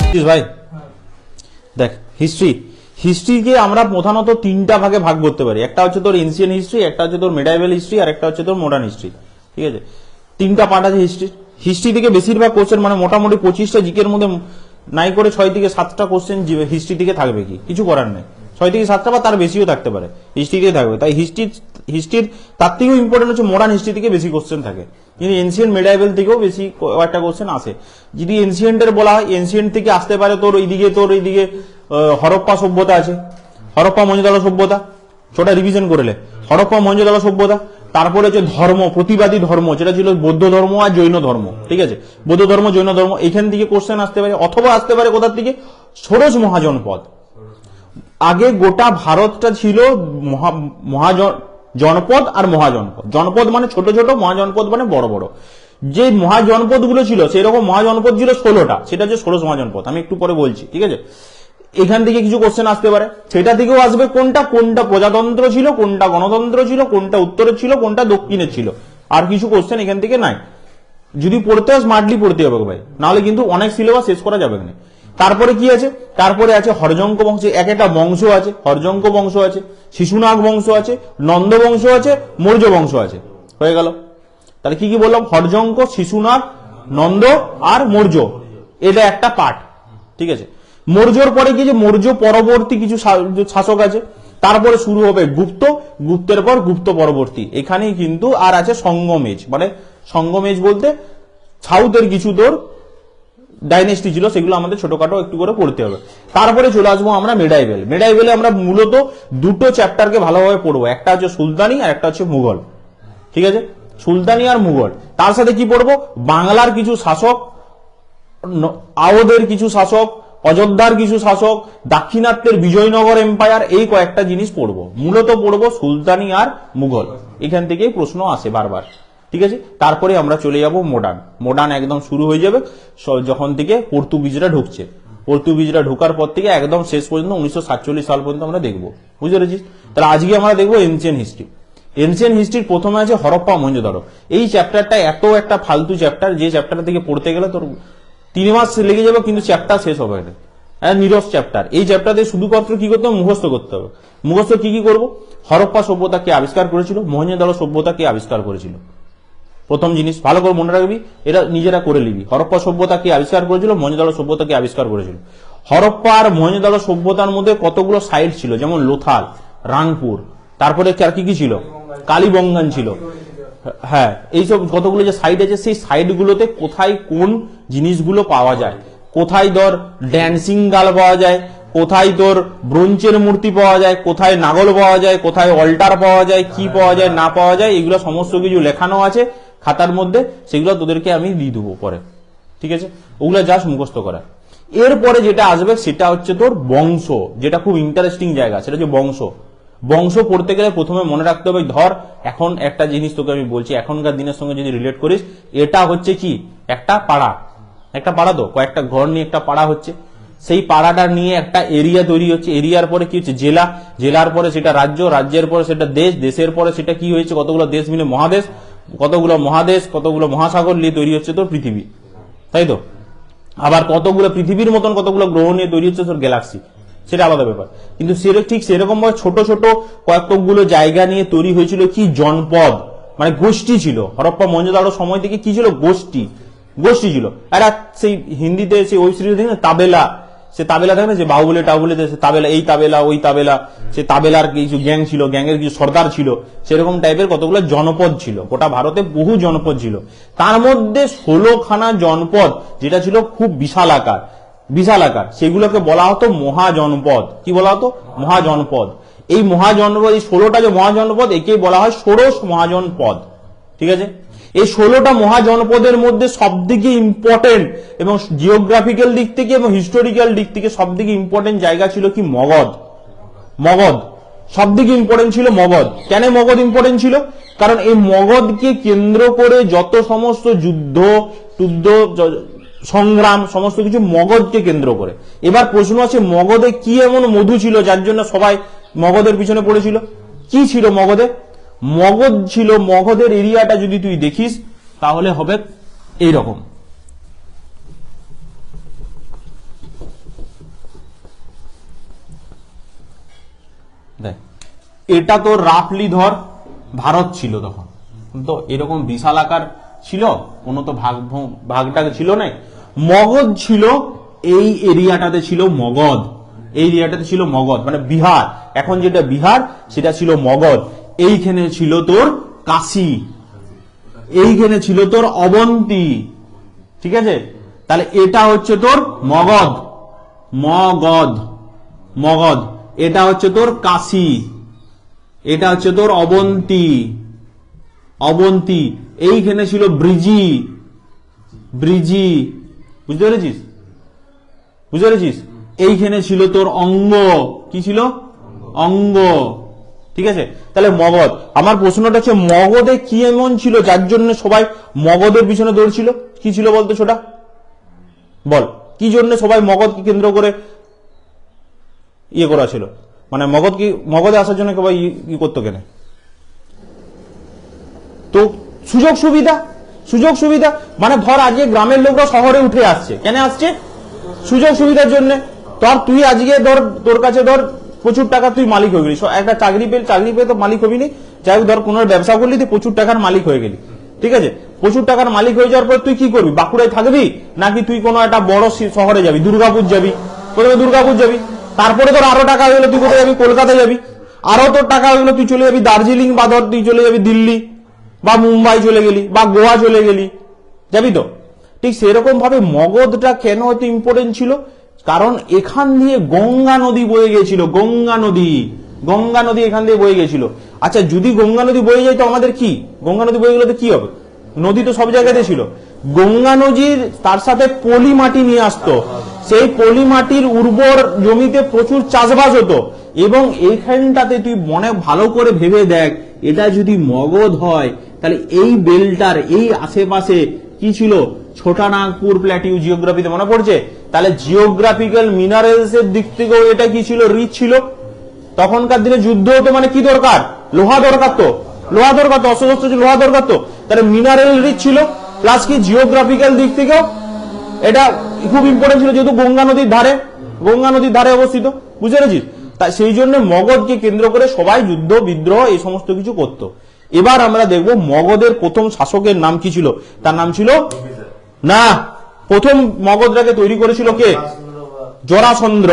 ভাই দেখ হিস্ট্রিকে আমরা প্রধানত তিনটা ভাগে ভাগ করতে পারি। একটা হচ্ছে তোর এনসিয়েন্ট হিস্ট্রি, একটা হচ্ছে তোর মেডাইভেল হিস্ট্রি, আর একটা হচ্ছে তোর মডার্ন হিস্ট্রি। ঠিক আছে, তিনটা পার্ট আছে হিস্ট্রি থেকে বেশিরভাগ কোশ্চেন মানে মোটামুটি 25টা জিকের মধ্যে নাই করে 6 থেকে 7টা কোশ্চেন হিস্ট্রি থেকে থাকবে, কিছু করার নেই। 6 থেকে 7টা বা তার বেশিও থাকতে পারে, হিস্ট্রি থেকে থাকবে। তাই হিস্ট্রির তার থেকেও ইম্পর্টেন্ট হচ্ছে মডার্ন হিস্ট্রি থেকে বেশি কোশ্চেন থাকে, কিন্তু এনসিয়েন্ট মেডাইভেল থেকেও বেশি কয়েকটা কোশ্চেন আসে। যদি এনসিয়েন্টের বলা হয়, এনসিয়েন্ট থেকে আসতে পারে তোর এইদিকে হরপ্পা সভ্যতা আছে, হরপ্পা মহেঞ্জোদারো সভ্যতা, ছোটা রিভিশন করলে হরপ্পা মহেঞ্জোদারো সভ্যতা। তারপরে হচ্ছে ধর্ম, প্রতিবাদী ধর্ম, যেটা ছিল বৌদ্ধ ধর্ম আর জৈন ধর্ম। ঠিক আছে, বৌদ্ধ ধর্ম জৈন ধর্ম, এখান থেকে কোশ্চেন আসতে পারে, অথবা আসতে পারে কোথার থেকে, ষোড়শ মহাজনপদ। আগে গোটা ভারতটা ছিল জনপদ আর মহাজনপদ। জনপদ মানে ছোট ছোট, মহাজনপদ মানে বড় বড়। যে মহাজনপদ গুলো ছিল সেরকম মহাজনপদ ছিল 16টা, সেটা হচ্ছে ষোড়শ মহাজনপদ, আমি একটু পরে বলছি। ঠিক আছে, এখান থেকে কিছু কোশ্চেন আসতে পারে, সেটা থেকেও আসবে কোনটা প্রজাতন্ত্র ছিল, কোনটা গণতন্ত্র ছিল, কোনটা উত্তরের ছিল, কোনটা দক্ষিণের ছিল। আর কিছু কোশ্চেন এখান থেকে নাই, যদি পড়তে হয় স্মার্টলি পড়তে হবে ভাই, নাহলে কিন্তু অনেক সিলেবাস শেষ করা যাবে না। তারপরে কি আছে, তারপরে আছে হরজঙ্ক বংশ, এক একটা বংশ আছে, হরজঙ্ক বংশ আছে, শিশুনাগ বংশ আছে, নন্দ বংশ আছে, মৌর্য বংশ আছে। হয়ে গেল, তাহলে কি কি বললাম, হরজঙ্ক, শিশুনাগ, নন্দ আর মৌর্য, এটা একটা পার্ট। ঠিক আছে, মৌর্যর পরে কি, যে মৌর্য পরবর্তী কিছু শাসক আছে, তারপরে শুরু হবে গুপ্ত, গুপ্তের পর গুপ্ত পরবর্তী। এখানেই কিন্তু আর আছে সঙ্গমেজ, মানে সঙ্গমেজ বলতে সাউথের কিছু তোর ডাইনেস্টি ছিল, সেগুলো আমাদের ছোটখাটো একটু করে পড়তে হবে। তারপরে চলে আসবো আমরা মেডাইভেলে আমরা মূলত দুটো চ্যাপ্টারকে ভালোভাবে পড়বো, একটা হচ্ছে সুলতানি আর একটা হচ্ছে মুঘল। ঠিক আছে, সুলতানি আর মুঘল, তার সাথে কি পড়বো, বাংলার কিছু শাসক, আওধের কিছু শাসক, অযোধ্যার কিছু শাসক, দাক্ষিণাত্যের বিজয়নগর এম্পায়ার, এই কয়েকটা জিনিস পড়বো। মূলত পড়বো সুলতানি আর মুঘল, এখান থেকেই প্রশ্ন আসে বারবার। ঠিক আছে, তারপরে আমরা চলে যাব মডার্ন একদম শুরু হয়ে যাবে যখন থেকে পর্তুগিজরা ঢুকছে। পর্তুগিজরা ঢোকার পর থেকে একদম শেষ পর্যন্ত 1947 সাল পর্যন্ত আমরা দেখবো। বুঝতে পেরেছিস? তাহলে আজকে আমরা দেখবো এনসিয়েন্ট হিস্ট্রি। এনসিয়েন্ট হিস্ট্রির প্রথমে আছে হরপ্পা মহেঞ্জোদারো। এই চ্যাপ্টারটা এত একটা ফালতু চ্যাপ্টার, যে চ্যাপ্টার থেকে পড়তে গেলে তোর 3 মাস লেগে যাবে, কিন্তু চ্যাপ্টার শেষ হবে না, নিরস চ্যাপ্টার। এই চ্যাপ্টারে শুধুমাত্র কি করতে হবে, মুখস্থ করতে হবে। মুখস্থ কি কি করবো, হরপ্পা সভ্যতা কে আবিষ্কার করেছিল, মহেঞ্জোদারো সভ্যতা কে আবিষ্কার করেছিল। প্রথম জিনিস ভালো করে মনে রাখবি, এটা নিজেরা করে নিবি। হরপ্পা সভ্যতা কে আবিষ্কার করেছিল, মহেঞ্জোদারো সভ্যতা কে আবিষ্কার করেছিল। হরপ্পা আর মহেঞ্জোদারো সভ্যতার মধ্যে কতগুলো সাইট ছিল, যেমন লোথাল, রাংপুর, তারপরে আর কি কি ছিল, কালীবঙ্গান ছিল। হ্যাঁ, এইসব কতগুলো যে সাইট আছে, সেই সাইটগুলোতে কোথায় কোন জিনিসগুলো পাওয়া যায়, কোথায় তোর ড্যান্সিং গাল পাওয়া যায়, কোথায় তোর ব্রোঞ্জের মূর্তি পাওয়া যায়, কোথায় নাগল পাওয়া যায়, কোথায় অল্টার পাওয়া যায়, কি পাওয়া যায় না পাওয়া যায়, এগুলো সমস্ত কিছু লেখানো আছে খাতার মধ্যে, সেগুলো তোদেরকে আমি দিয়ে দেবো পরে। ঠিক আছে, ওগুলো জাস্ট মুখস্থ করা। এরপরে যেটা আসবে সেটা হচ্ছে তোর বংশ, যেটা খুব ইন্টারেস্টিং জায়গা, সেটা হচ্ছে বংশ পড়তে গেলে প্রথমে মনে রাখতে হবে, ধর এখন একটা জিনিস তোকে আমি বলছি, এখনকার দিনের সঙ্গে যদি রিলেট করিস, এটা হচ্ছে কি একটা পাড়া, তো কয়েকটা ঘর নিয়ে একটা পাড়া হচ্ছে, সেই পাড়াটা নিয়ে একটা এরিয়া তৈরি হচ্ছে, এরিয়ার পরে কি হচ্ছে জেলা, জেলার পরে সেটা রাজ্য, রাজ্যের পরে সেটা দেশ, দেশের পরে সেটা কি হয়েছে কতগুলো দেশ মিলে মহাদেশ, কতগুলো মহাসাগর নিয়ে তৈরি হচ্ছে তোর পৃথিবী, তাই তো। আবার কতগুলো পৃথিবীর মতন কতগুলো গ্রহ নিয়ে তৈরি হচ্ছে তোর গ্যালাক্সি, সেটা আলাদা ব্যাপার। কিন্তু ঠিক সেরকম ভাবে ছোট ছোট কয়েকগুলো জায়গা নিয়ে তৈরি হয়েছিল কি জনপদ, মানে গোষ্ঠী ছিল। হরপ্পা মহেঞ্জোদারো সময় থেকে কি ছিল, গোষ্ঠী ছিল। আর সেই হিন্দিতে সেই ওয়েব সিরিজ দেখে তাবেলা, সে তাবেলা থাকে না, যে বাহুবলী টাহুবলীতে তাবেলা, এই তাবেলা ওই তাবেলা, সে তাবেলার কিছু গ্যাং ছিল, গ্যাংয়ের কিছু সর্দার ছিল, সেরকম টাইপের কতগুলো জনপদ ছিল। গোটা ভারতে বহু জনপদ ছিল, তার মধ্যে 16খানা জনপদ যেটা ছিল খুব বিশাল আকার, সেগুলোকে বলা হতো মহাজনপদ। কি বলা হতো, মহাজনপদ। এই মহাজনপদ, এই 16টা যে মহাজনপদ, একে বলা হয় ষোড়শ মহাজনপদ। ঠিক আছে, এই 16টা মহাজনপদের মধ্যে সবদিকে ইম্পর্টেন্ট এবং জিওগ্রাফিক্যাল দিক থেকে এবং হিস্টোরিক্যাল দিক থেকে সবদিকে ইম্পর্টেন্ট জায়গা ছিল কি, মগধ। সবদিকে ইম্পর্টেন্ট ছিল মগধ। কেন মগধ ইম্পর্টেন্ট ছিল, কারণ এই মগধকে কেন্দ্র করে যত সমস্ত যুদ্ধ সংগ্রাম সমস্ত কিছু মগধকে কেন্দ্র করে। এবার প্রশ্ন আছে, মগধে কি এমন মধু ছিল যার জন্য সবাই মগধের পিছনে পড়েছিল? কি ছিল মগধে? মগধের এরিয়াটা যদি তুই দেখিস তাহলে হবে এইরকম। এটা তো রাফলি ধর ভারত ছিল তখন, তো এরকম বিশাল আকার ছিল, কোনো তো ভাগটা ছিল না। মগধ ছিল এই এরিয়াটাতে, ছিল মগধ, এই এরিয়াটাতে ছিল মগধ, মানে বিহার, এখন যেটা বিহার সেটা ছিল মগধ। এইখানে ছিল তোর কাশী, এইখানে ছিল তোর অবন্তী, ঠিক আছে? তাহলে এটা হচ্ছে তোর মগধ, মগধ, মগধ। এটা হচ্ছে তোর কাশী, এটা হচ্ছে তোর অবন্তী, অবন্তী। এইখানে ছিল ব্রিজি, ব্রিজি, বুঝতে পেরেছিস? বুঝতে পেরেছিস? এইখানে ছিল তোর অঙ্গ, কি ছিল? অঙ্গ, ঠিক আছে? তাহলে মগধ। আমার প্রশ্নটা হচ্ছে মগধে কি এমন ছিল যার জন্য সবাই মগধের পিছনে দৌড়ছিল? কি ছিল বলতো ছোটা, বল, কি জন্য সবাই মগধকে কেন্দ্র করে ইয়ে করা ছিল? মানে মগধ কি, মগধে আসার জন্য সবাই কি করতো কেন? তো সুযোগ সুবিধা, সুযোগ সুবিধা, মানে ধর আজকে গ্রামের লোকরা শহরে উঠে আসছে, কেন আসছে? সুযোগ সুবিধার জন্য। ধর তুই আজকে ধর তোর কাছে ধর প্রচুর টাকা, তুই মালিক হয়ে গেলি, একটা চাকরি পেয়ে তো মালিক হবি নি, যাই হোক ধর কোনো ব্যবসা করলি, তুই প্রচুর টাকার মালিক হয়ে গেলি, ঠিক আছে? প্রচুর টাকার মালিক হয়ে যাওয়ার পর তুই কি করবি? বাঁকুড়ায় থাকবি নাকি তুই কোনো একটা বড় শহরে যাবি? দুর্গাপুর যাবি, প্রথমে দুর্গাপুর যাবি, তারপরে তোর আরো টাকা হয়ে গেলে তুই কোথায় যাবি? কলকাতা যাবি, আরো তোর টাকা হয়ে গেলে তুই চলে যাবি দার্জিলিং, বা ধর তুই চলে যাবি দিল্লি বা মুম্বাই চলে গেলি বা গোয়া চলে গেলি, যাবি তো? ঠিক সেরকম ভাবে মগধটা কেন হয়তো ইম্পর্টেন্ট ছিল, কারণ এখান দিয়ে গঙ্গা নদী বয়ে গিয়েছিল, গঙ্গা নদী, গঙ্গা নদী এখান দিয়ে বয়ে গিয়েছিল। আচ্ছা, যদি গঙ্গা নদী বয়ে যায় তো আমাদের কি? গঙ্গা নদী বয়ে গেলে তো কি হবে? নদী তো সব জায়গাতে ছিল। গঙ্গা নদীর তার সাথে পলি মাটি নিয়ে আসতো, সেই পলি মাটির উর্বর জমিতে প্রচুর চাষবাস হতো। এবং এইখানটাতে তুই মনে ভালো করে ভেবে দেখ, এটা যদি মগধ হয় তাহলে এই বেলটার এই আশেপাশে কি ছিল? ছোটানাগপুর প্ল্যাটিউ, জিওগ্রাফিতে মনে পড়ছে? তাহলে জিওগ্রাফিক্যাল মিনারেলস এর দিক থেকেও এটা কি ছিল? রিচ ছিল। তখনকার দিনে যুদ্ধ হতো মানে কি দরকার? লোহা দরকার তো, লোহা দরকার তো, অস্ত্র লোহা দরকার তো। তাহলে মিনারেল রিচ ছিল, প্লাস কি জিওগ্রাফিক্যাল দিক থেকেও এটা খুব ইম্পর্টেন্ট ছিল, যেহেতু গঙ্গা নদীর ধারে, গঙ্গা নদীর ধারে অবস্থিত, বুঝতে পেরেছিস? তাই সেই জন্য মগধকে কেন্দ্র করে সবাই যুদ্ধ বিদ্রোহ এই সমস্ত কিছু করত। এবার আমরা দেখব মগধের প্রথম শাসকের নাম কি ছিল। তার নাম ছিল না, প্রথম মগধটাকে তৈরি করেছিল কে? জরাসন্ধ,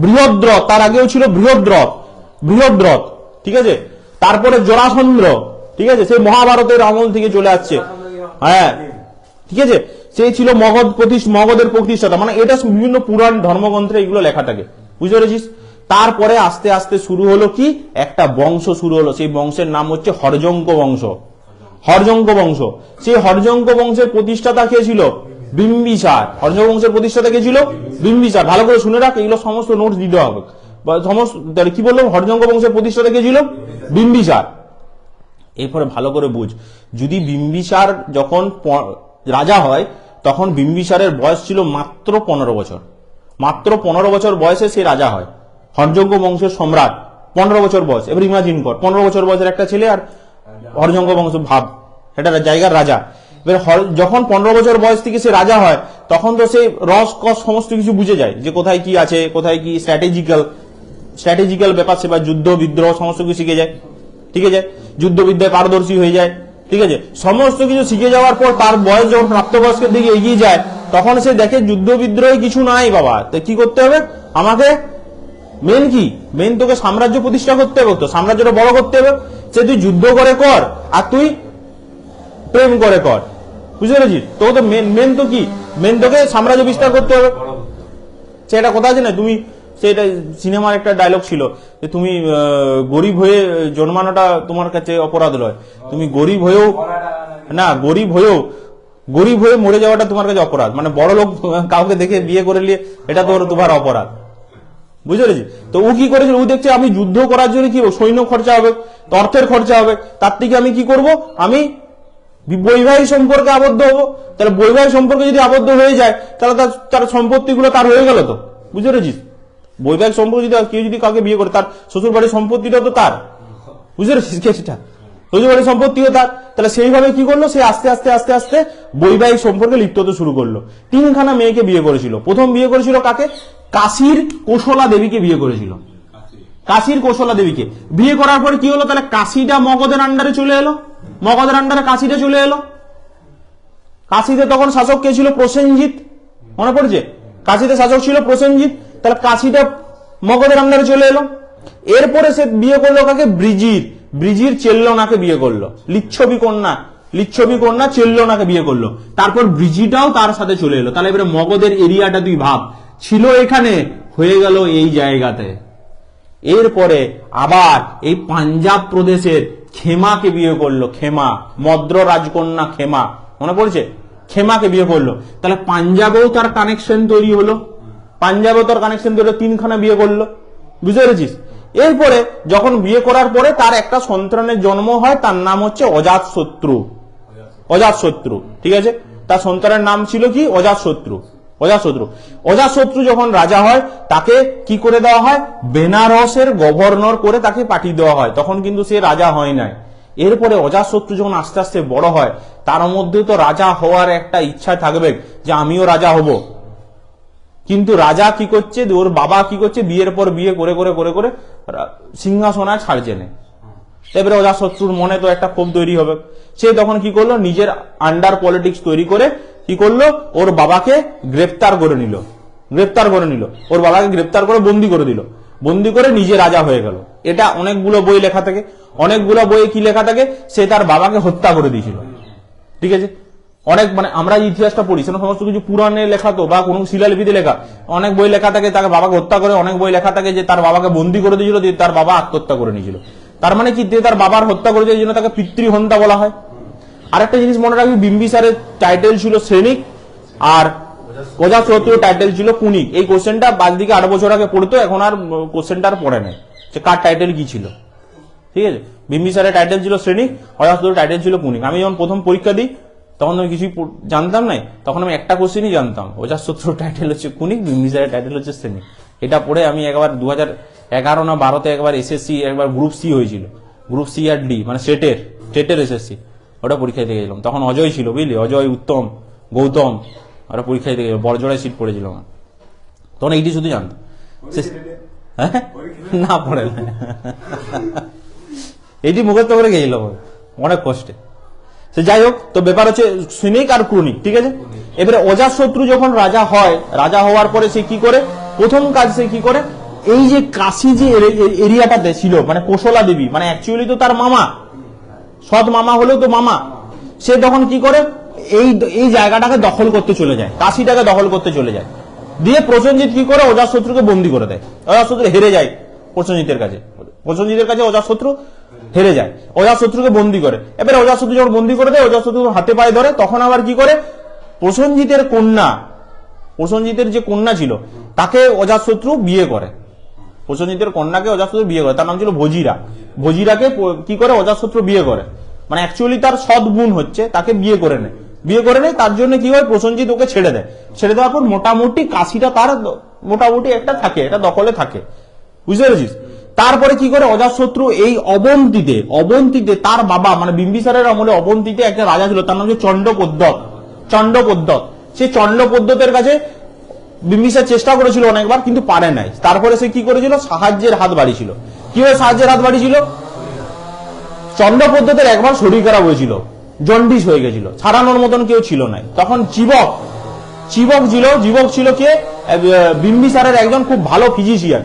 বৃহদ্রথ, তার আগেও ছিল বৃহদ্রথ, বৃহদ্রথ, ঠিক আছে? তারপরে জরাসন্ধ, ঠিক আছে? সেই মহাভারতের আমল থেকে চলে আসছে, হ্যাঁ, ঠিক আছে? সেই ছিল মগধের প্রতিষ্ঠাতা, মানে এটা বিভিন্ন পুরাণ ধর্মগ্রন্থে এগুলো লেখা থাকে, বুঝতে পেরেছিস? তারপরে আস্তে আস্তে শুরু হলো কি, একটা বংশ শুরু হলো, সেই বংশের নাম হচ্ছে হর্যঙ্ক বংশ, হর্যঙ্ক বংশ। সেই হর্যঙ্ক বংশের প্রতিষ্ঠাতা কে ছিল? বিম্বিসার। হর্যঙ্ক বংশের প্রতিষ্ঠাতা কে ছিল? বিম্বিসার। ভালো করে শুনে রাখ, এগুলো সমস্ত নোটস দিতে হবে। সমস্ত কি বললাম? হর্যঙ্ক বংশের প্রতিষ্ঠাতা কে ছিল? বিম্বিসার। এরপরে ভালো করে বুঝ, যদি বিম্বিসার যখন রাজা হয় তখন বিম্বিসারের বয়স ছিল মাত্র 15 বছর, মাত্র 15 বছর বয়সে সে রাজা হয়, হর্যঙ্ক বংশের সম্রাট। 15 বছর বয়স, এবার ইমাজিন কর 15 বছর বয়সের একটা ছেলে আর হর্যঙ্ক বংশ, ভাব এটা জায়গার রাজা। এবার যখন 15 বছর বয়স থেকে সে রাজা হয় তখন তো সে রস কস সমস্ত কিছু বুঝে যায়, যে কোথায় কি আছে, কোথায় কি স্ট্র্যাটেজিক্যাল ব্যাপার সেবার, যুদ্ধ বিদ্রোহ সমস্ত কিছু শিখে যায়, ঠিক আছে? যুদ্ধবিদ্যায় পারদর্শী হয়ে যায়, ঠিক আছে? সমস্ত কিছু শিখে যাওয়ার পর তার বয়স যখন প্রাপ্তবয়স্কের দিকে এগিয়ে যায় তখন সে দেখে যুদ্ধ বিদ্রোহে কিছু নাই বাবা, তো কি করতে হবে আমাকে? মেন কি? মেন তোকে সাম্রাজ্য প্রতিষ্ঠা করতে হবে, তো সাম্রাজ্যটা বড় করতে হবে। সে তুই যুদ্ধ করে কর আর তুই প্রেম করে কর, বুঝতে পেরেছিস? তোকে তো মেন তো কি, মেন তোকে সাম্রাজ্য বিস্তার করতে হবে। সেটা কথা আছে না, তুমি সেটা সিনেমার একটা ডায়লগ ছিল যে তুমি গরিব হয়ে জন্মানোটা তোমার কাছে অপরাধ নয়, তুমি গরিব হয়ে মরে যাওয়াটা তোমার কাছে অপরাধ, মানে বড় লোক কাউকে দেখে বিয়ে করে নিয়ে এটা তোমার অপরাধ, বুঝতে পেরেছি? তো ও কি করেছিল, ও দেখছে আমি যুদ্ধ করার জন্য কি সৈন্য খরচা হবে, অর্থের খরচা হবে, তার থেকে আমি কি করব, আমি বৈবাহিক সম্পর্কে আবদ্ধ হবো। তাহলে বৈবাহিক সম্পর্কে যদি আবদ্ধ হয়ে যায় তাহলে তার সম্পত্তিগুলো তার হয়ে গেল, তো বুঝতে পেরেছিস? বৈবাহিক সম্পর্ক যদি কেউ যদি কাউকে বিয়ে করে তার শ্বশুর বাড়ির সম্পত্তিটা তো তার, বুঝতে পেরেছিস? কেসটা শ্বশুর বাড়ির সম্পত্তিও তার। তাহলে সেইভাবে কি করলো, সে আস্তে আস্তে আস্তে আস্তে বৈবাহিক সম্পর্কে লিপ্ত হতে শুরু করলো। 3খানা মেয়েকে বিয়ে করেছিল। প্রথম বিয়ে করেছিল কাকে? কাশীর কোশলা দেবীকে বিয়ে করেছিল। কাশীর কৌশলা দেবীকে বিয়ে করার পরে কি হলো, তাহলে কাশীটা মগধের আন্ডারে চলে এলো, মগধের আন্ডারে কাশীটা চলে এলো। কাশীতে তখন শাসক কে ছিল? প্রসেনজিৎ, মনে পড়ছে? কাশীতে শাসক ছিল প্রসেনজিৎ, তাহলে কাশীটা মগধের আন্ডারে চলে এলো। এরপরে সে বিয়ে করলো কাকে? ব্রিজির, ব্রিজির চেল্লনাকে বিয়ে করলো, লিচ্ছবি কন্যা চেল্লনাকে বিয়ে করলো। তারপর ব্রিজিটাও তার সাথে চলে এলো। তাহলে এবারে মগধের এরিয়াটা তুই ভাব, ছিল এখানে, হয়ে গেল এই জায়গাতে। এরপরে আবার এই পাঞ্জাব প্রদেশের খেমাকে বিয়ে করলো, খেমা, মদ্র রাজকন্যা খেমা, মনে পড়ছে? খেমাকে বিয়ে করলো। তাহলে পাঞ্জাবেও তার কানেকশন তৈরি হলো, পাঞ্জাবেও তার কানেকশন তৈরি হলো, 3খানা বিয়ে করলো, বুঝতে পেরেছিস? এরপরে যখন বিয়ে করার পরে তার একটা সন্তানের জন্ম হয়, তার নাম হচ্ছে অজাতশত্রু। অজাতশত্রু, ঠিক আছে? তার সন্তানের নাম ছিল কি? অজাতশত্রু। অজাতশত্রু, অজাতশত্রু যখন রাজা হয় তাকে কি করে দেওয়া হয়? বেনারসের গভর্নর করে তাকে পাঠিয়ে দেওয়া হয়, তখন কিন্তু সে রাজা হয় নাই। এরপরে অজাতশত্রু যখন আস্তে আস্তে বড় হয়, তার মধ্যে তো রাজা হওয়ার একটা ইচ্ছা থাকবে যে আমিও রাজা হব, কিন্তু রাজা কি করছে, ওর বাবা কি করছে, বিয়ের পর বিয়ে করে করে করে করে সিংহাসনায় ছাড়ছে না। এবারে অজাতশত্রুর মনে তো একটা ক্ষোভ তৈরি হবে, সে তখন কি করলো, নিজের আন্ডার পলিটিক্স তৈরি করে কি করলো, ওর বাবাকে গ্রেপ্তার করে নিল, ওর বাবাকে গ্রেপ্তার করে বন্দি করে দিল, বন্দি করে নিজে রাজা হয়ে গেল। এটা অনেকগুলো বই লেখা থাকে, অনেকগুলো বইয়ে কি লেখা থাকে, সে তার বাবাকে হত্যা করে দিয়েছিল, ঠিক আছে? অনেক মানে আমরা ইতিহাসটা পড়ি, সেটা সমস্ত কিছু পুরাণে লেখা তো, বা কোনো শিলালিপিতে লেখা, অনেক বই লেখা থাকে তাকে বাবাকে হত্যা করে, অনেক বই লেখা থাকে যে তার বাবাকে বন্দি করে দিয়েছিল, দিয়ে তার বাবা আত্মহত্যা করে নিয়েছিল। তার মানে কি, তার বাবার হত্যা করেছে, এই জন্য তাকে পিতৃহত্যা বলা হয়। আর একটা জিনিস মনে রাখবি, বিম্বিসারের টাইটেল ছিল সৈনিক, আর অজাতশত্রুর টাইটেল ছিল কুনিক। এই কোশ্চেনটা বাদ দিকে 8 বছর আগে পড়তো, এখন আর কোশ্চেনটা আর পড়ে নেই যে কার টাইটেল কি ছিল, ঠিক আছে? বিম্বিসারের টাইটেল ছিল সৈনিক, অজাতশত্রুর টাইটেল ছিল কুনিক। আমি যখন প্রথম পরীক্ষা দিই তখন আমি কিছুই জানতাম নাই, তখন আমি একটা কোশ্চেনই জানতাম, অজাতশত্রুর টাইটেল হচ্ছে কুনিক, বিম্বিসারের টাইটেল হচ্ছে সৈনিক। এটা পড়ে আমি একবার 2011 না 12-তে একবার এসএসসি, একবার গ্রুপ সি হয়েছিল, গ্রুপ সি আর ডি, মানে স্টেটের এসএসসি, ওটা পরীক্ষা দিতে গেছিলাম। তখন অজয় ছিল, বুঝলি, অজয়, উত্তম, গৌতম, ওরা পরীক্ষা দিতে গেছিল, বড়জোড়ায় সিট পড়েছিল আমার, তখন এইটি শুধু জানতাম। হ্যাঁ, না পড়ে না, এইটি মুখস্থ করে গেছিল অনেক কষ্টে। সে যাই হোক, তো ব্যাপার হচ্ছে সৈনিক আর ক্রনিক, ঠিক আছে? এবারে অজাতশত্রু যখন রাজা হয়, রাজা হওয়ার পরে সে কি করে, প্রথম কাজ সে কি করে, এই যে কাশী যে এরিয়াটাতে ছিল, মানে কোশলা দেবী, মানে অ্যাকচুয়ালি তো তার মামা, সৎ মামা হলেও তো মামা, সে তখন কি করে, এই জায়গাটাকে দখল করতে চলে যায়, কাশীটাকে দখল করতে চলে যায়। দিয়ে প্রসেনজিৎ কি করে, অজাতশত্রুকে বন্দী করে দেয়। অজাতশত্রু হেরে যায় প্রসেনজিতের কাছে, অজাতশত্রু হেরে যায়, অজাতশত্রুকে বন্দী করে। এবারে অজাতশত্রু যখন বন্দী করে দেয়, অজাতশত্রু হাতে পায়ে ধরে, তখন আবার কি করে, প্রসেনজিতের যে কন্যা ছিল তাকে অজাতশত্রু বিয়ে করে, প্রসেনজিতের কন্যাকে অজাতশত্রু বিয়ে করে, তার নাম ছিল ভজিরা। ভজিরাকে কি করে, অজাতশত্রু বিয়ে করে, মানে অ্যাকচুয়ালি তার সৎ বোন হচ্ছে, তাকে বিয়ে করে নেয়। তার জন্য কি হয়, প্রসেনজিৎ ওকে ছেড়ে দেয়। ছেড়ে দেওয়ার পর মোটামুটি কাশীটা তার মোটামুটি একটা থাকে, এটা দখলে থাকে, বুঝতে পেরেছিস? তারপরে কি করে, অজাতশত্রু এই অবন্তীতে তার বাবা, মানে বিম্বিসারের আমলে অবন্তীতে একটা রাজা ছিল, তার নাম হচ্ছে চন্ডপদ্মত। সেই চন্ডপদ্মতের কাছে বিম্বিসার চেষ্টা করেছিল অনেকবার, কিন্তু পারে নাই। তারপরে সে কি করেছিল, সাহায্যের হাত বাড়িয়েছিল। কিভাবে সাহায্যের হাত বাড়িয়েছিল, চন্ডপদ্মতের একবার শরীর খারাপ হয়েছিল, জন্ডিস হয়ে গেছিল, ছাড়ানোর মতন কেউ ছিল না, তখন জীবক ছিল কে, বিম্বিসারের একজন খুব ভালো ফিজিশিয়ান,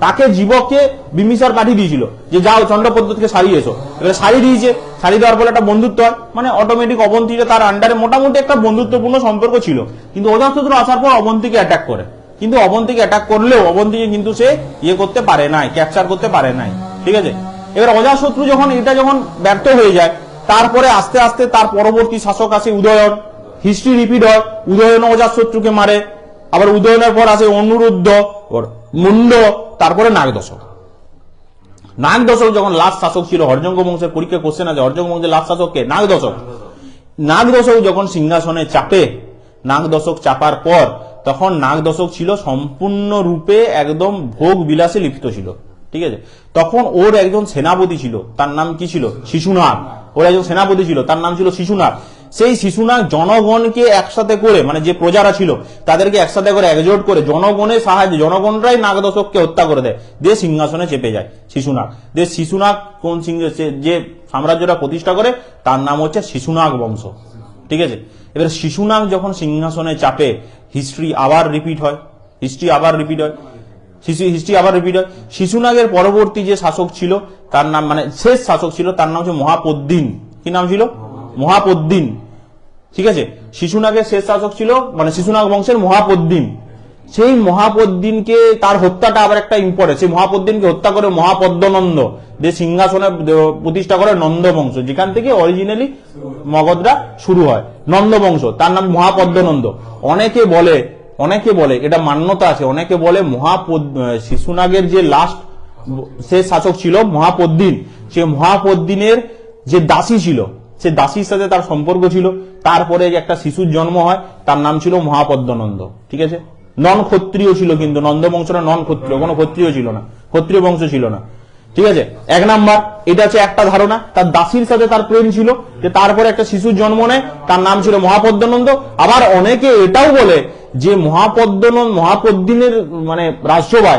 তাকে জীবককে বিম্বিসার পাঠিয়ে দিয়েছিল যে যাও চন্ডপদ্মতকে সারিয়ে এসো। এবারে সারিয়ে দিয়েছে, সারিয়ে দেওয়ার ফলে একটা বন্ধুত্ব হয়, মানে অটোমেটিক অবন্তীতে তার আন্ডারে মোটামুটি একটা বন্ধুত্বপূর্ণ সম্পর্ক ছিল। কিন্তু অজাতশত্রু আসার পর অবন্তীকে অ্যাটাক করে, কিন্তু অবন্তীকে অ্যাটাক করলেও অবন্তীকে কিন্তু সে করতে পারে নাই, ক্যাপচার করতে পারে নাই, ঠিক আছে? এবার অজাতশত্রু যখন ব্যর্থ হয়ে যায়, তারপরে আস্তে আস্তে তার পরবর্তী শাসক আসে উদয়ন, হিস্ট্রি রিপিট হয়, উদয়ন অজাতশত্রুকে মারে, আবার উদয়নের পর আসে অনিরুদ্ধ, মুন্ড, তারপরে নাগদশক যখন লাস্ট শাসক ছিল, হর্যঙ্গ বংশের পরীক্ষা কোশ্চেন আছে, হর্যঙ্গ বংশের লাস্ট শাসক কে, নাগদশক যখন সিংহাসনে চাপে, নাগদশক চাপার পর তখন নাগদশক ছিল সম্পূর্ণরূপে একদম ভোগ বিলাসে লিপ্ত ছিল, ঠিক আছে? তখন ওর একজন সেনাপতি ছিল, তার নাম কি ছিল, শিশুনাগ। ওর একজন সেনাপতি ছিল, তার নাম ছিল শিশুনাগ। সেই শিশুনাগ জনগণকে একসাথে করে, মানে যে প্রজারা ছিল তাদেরকে একসাথে করে একজোট করে জনগণের সাহায্যে, জনগণরাই নাগদশককে হত্যা করে দেয়, দিয়ে সিংহাসনে চেপে যায় শিশুনাগ। দিয়ে শিশুনাগ কোন যে সাম্রাজ্যটা প্রতিষ্ঠা করে তার নাম হচ্ছে শিশুনাগ বংশ। ঠিক আছে, এবার শিশুনাগ যখন সিংহাসনে চাপে হিস্ট্রি আবার রিপিট হয়। শিশুনাগের পরবর্তী যে শাসক ছিল তার নাম, মানে শেষ শাসক ছিল তার নাম হচ্ছে মহাপদ্দিন। কি নাম ছিল? মহাপদ্দিন। ঠিক আছে, শিশুনাগের শেষ শাসক ছিল মানে শিশুনাগ বংশের মহাপদ্দিন। সেই মহাপদ্দিনকে, তার হত্যাটা আবার একটা ইম্পর্টেন্ট, সেই মহাপদ্দিনকে হত্যা করে মহাপদ্মনন্দ যে সিংহাসনে প্রতিষ্ঠা করে নন্দ বংশ, যেখান থেকে অরিজিনালি মগধরা শুরু হয়, নন্দ বংশ, তার নাম মহাপদ্মনন্দ। অনেকে বলে এটা মান্যতা আছে, অনেকে বলে শিশুনাগের যে লাস্ট শেষ শাসক ছিল মহাপদ্দিন, সে মহাপদ্দিনের যে দাসী ছিল, সে দাসীর সাথে তার সম্পর্ক ছিল, তারপরে একটা শিশুর জন্ম হয়, তার নাম ছিল মহাপদ্মনন্দ। ঠিক আছে, নন ক্ষত্রিয় ছিল, কিন্তু নন্দ বংশটা নন ক্ষত্রিয়, কোনো ক্ষত্রিয় ছিল না, ক্ষত্রিয় বংশ ছিল না। ঠিক আছে, এক নাম্বার এটা হচ্ছে একটা ধারণা, তার দাসীর সাথে তার প্রেম ছিল, যে তারপরে একটা শিশুর জন্ম নেয়, তার নাম ছিল মহাপদ্মনন্দ। আবার অনেকে এটাও বলে যে মহাপদ্দিনের মানে রাজ্যভার,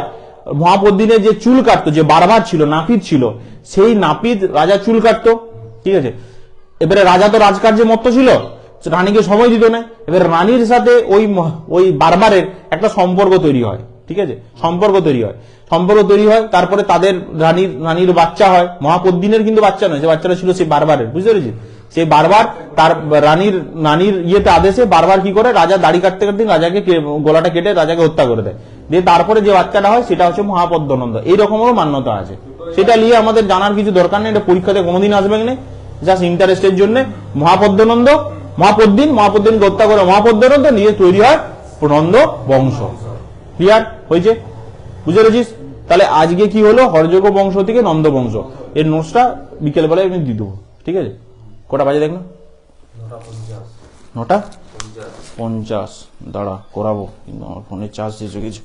মহাপদ্দিনের যে চুল কাটতো, যে বারবার ছিল, নাপিত ছিল, সেই নাপিত রাজা চুল কাটতো। ঠিক আছে, এবারে রাজা তো রাজকার্যে মত্ত ছিল, রানীকে সময় দিত না, এবার রানীর সাথে ওই বারবারের একটা সম্পর্ক তৈরি হয়। ঠিক আছে, সম্পর্ক তৈরি হয়, তারপরে তাদের রানীর বাচ্চা হয়। মহাপদ্দিনের কিন্তু বাচ্চা নয়, যে বাচ্চাটা ছিল সেই বারবারের, বুঝতে পেরেছি? সেই বারবার তার রানীর ইয়েতে আদেশে বারবার কি করে, রাজা দাড়ি কাটতে কাটতে রাজাকে গলাটা কেটে রাজাকে হত্যা করে দেয়, দিয়ে তারপরে যে বাচ্চাটা হয় সেটা হচ্ছে মহাপদ্মনন্দ। এইরকমেরও মান্যতা আছে, সেটা নিয়ে আমাদের জানার কিছু দরকার নেই, এটা পরীক্ষাতে কোনোদিন আসবে না, জাস্ট ইন্টারেস্টের জন্য। মহাপদ্দিনকে হত্যা করে মহাপদ্মনন্দ, নিয়ে তৈরি হয় নন্দ বংশ। ক্লিয়ার হয়েছে? বুঝে পেরেছিস? তাহলে আজকে কি হলো, হর্যক বংশ থেকে নন্দ বংশ, এর নোটসটা বিকেল বেলায় আমি দিয়ে দেবো। ঠিক আছে, কটা বাজে দেখ না? 9:50। দাঁড়া করাবো, কিন্তু আমার ফোনে চার্জ শেষ হয়ে গেছে।